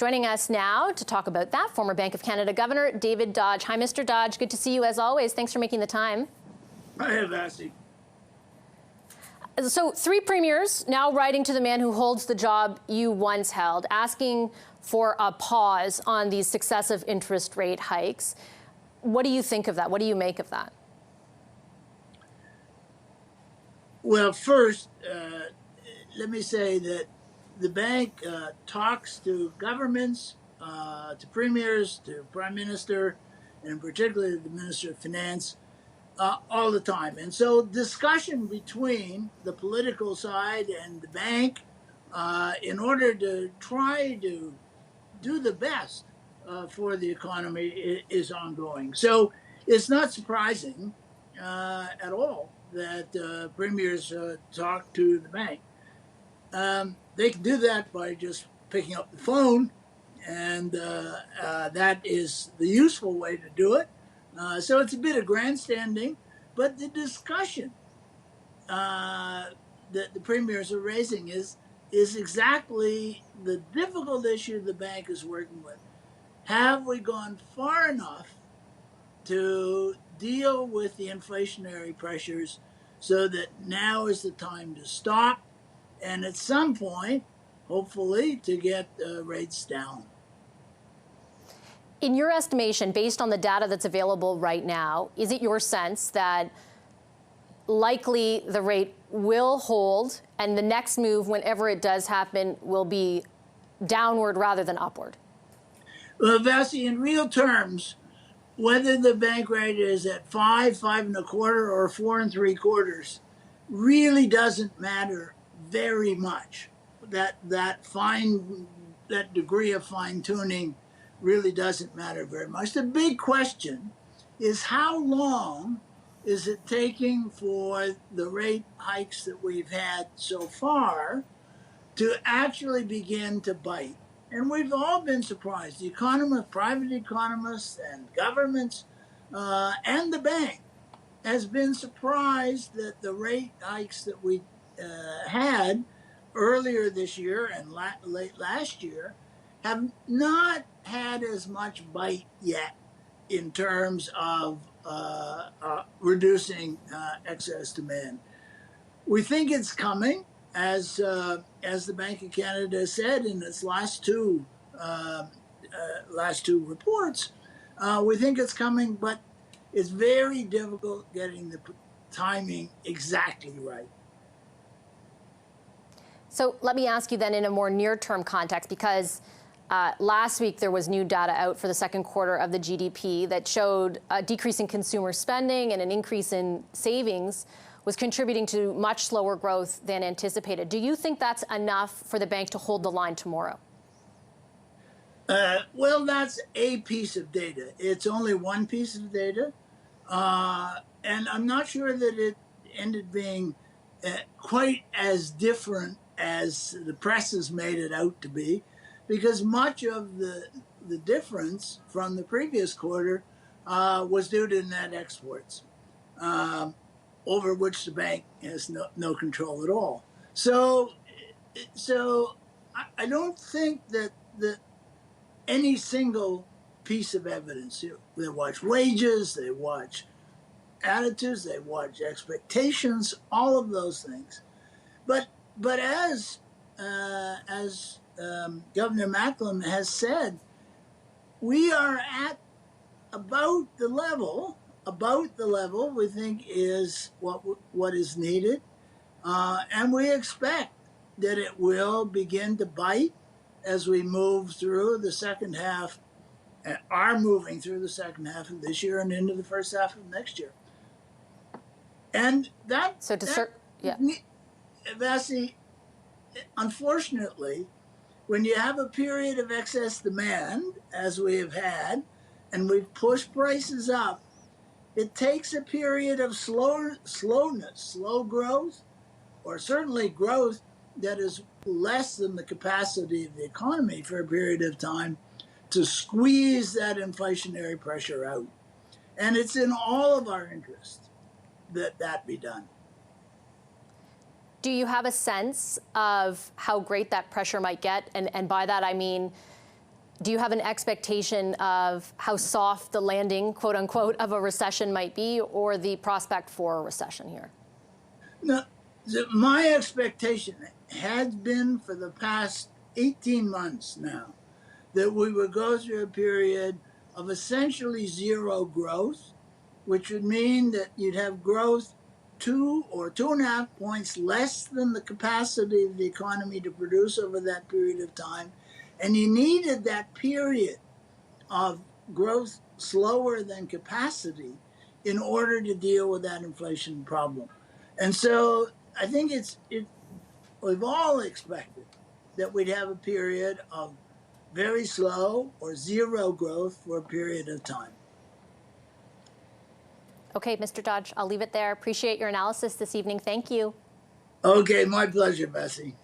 Joining us now to talk about that, former Bank of Canada Governor David Dodge. Hi, Mr. Dodge. Good to see you as always. Thanks for making the time. Hi, Vassy. So 3 premiers now writing to the man who holds the job you once held, asking for a pause on these successive interest rate hikes. What do you think of that? What do you make of that? Well, first, let me say that the bank talks to governments, to premiers, to prime minister, and particularly the minister of finance all the time. And so discussion between the political side and the bank in order to try to do the best for the economy is ongoing. So it's not surprising at all that premiers talk to the bank. They can do that by just picking up the phone, and that is the useful way to do it. So it's a bit of grandstanding, but the discussion that the premiers are raising is exactly the difficult issue the bank is working with. Have we gone far enough to deal with the inflationary pressures so that now is the time to stop and at some point, hopefully, to get rates down? In your estimation, based on the data that's available right now, is it your sense that likely the rate will hold and the next move, whenever it does happen, will be downward rather than upward? Well, Vassy, in real terms, whether the bank rate is at 5, 5.25, or 4 3/4 really doesn't matter very much. That degree of fine tuning really doesn't matter very much. The big question is, how long is it taking for the rate hikes that we've had so far to actually begin to bite? And we've all been surprised. The economists, private economists and governments and the bank has been surprised that the rate hikes that we had earlier this year and late last year have not had as much bite yet in terms of reducing excess demand. We think it's coming, as the Bank of Canada said in its last two reports. We think it's coming, but it's very difficult getting the timing exactly right. So let me ask you then in a more near-term context, because last week there was new data out for the second quarter of the GDP that showed a decrease in consumer spending and an increase in savings was contributing to much slower growth than anticipated. Do you think that's enough for the bank to hold the line tomorrow? Well, that's a piece of data. It's only one piece of data. And I'm not sure that it ended being quite as different as the press has made it out to be, because much of the difference from the previous quarter was due to net exports, over which the bank has no control at all. So I don't think that any single piece of evidence, they watch wages, they watch attitudes, they watch expectations, all of those things. But as Governor Macklem has said, we are at about the level we think is what is needed, and we expect that it will begin to bite as we move through the second half, are moving through the second half of this year and into the first half of next year. And Vassy, unfortunately, when you have a period of excess demand, as we have had, and we've pushed prices up, it takes a period of slow growth, or certainly growth that is less than the capacity of the economy for a period of time, to squeeze that inflationary pressure out. And it's in all of our interest that be done. Do you have a sense of how great that pressure might get? And by that, I mean, Do you have an expectation of how soft the landing, quote unquote, of a recession might be, or the prospect for a recession here? No, my expectation has been for the past 18 months now that we would go through a period of essentially zero growth, which would mean that you'd have growth 2 or 2.5 points less than the capacity of the economy to produce over that period of time. And you needed that period of growth slower than capacity in order to deal with that inflation problem. And so I think we've all expected that we'd have a period of very slow or zero growth for a period of time. Okay, Mr. Dodge, I'll leave it there. Appreciate your analysis this evening. Thank you. Okay, my pleasure, Vassy.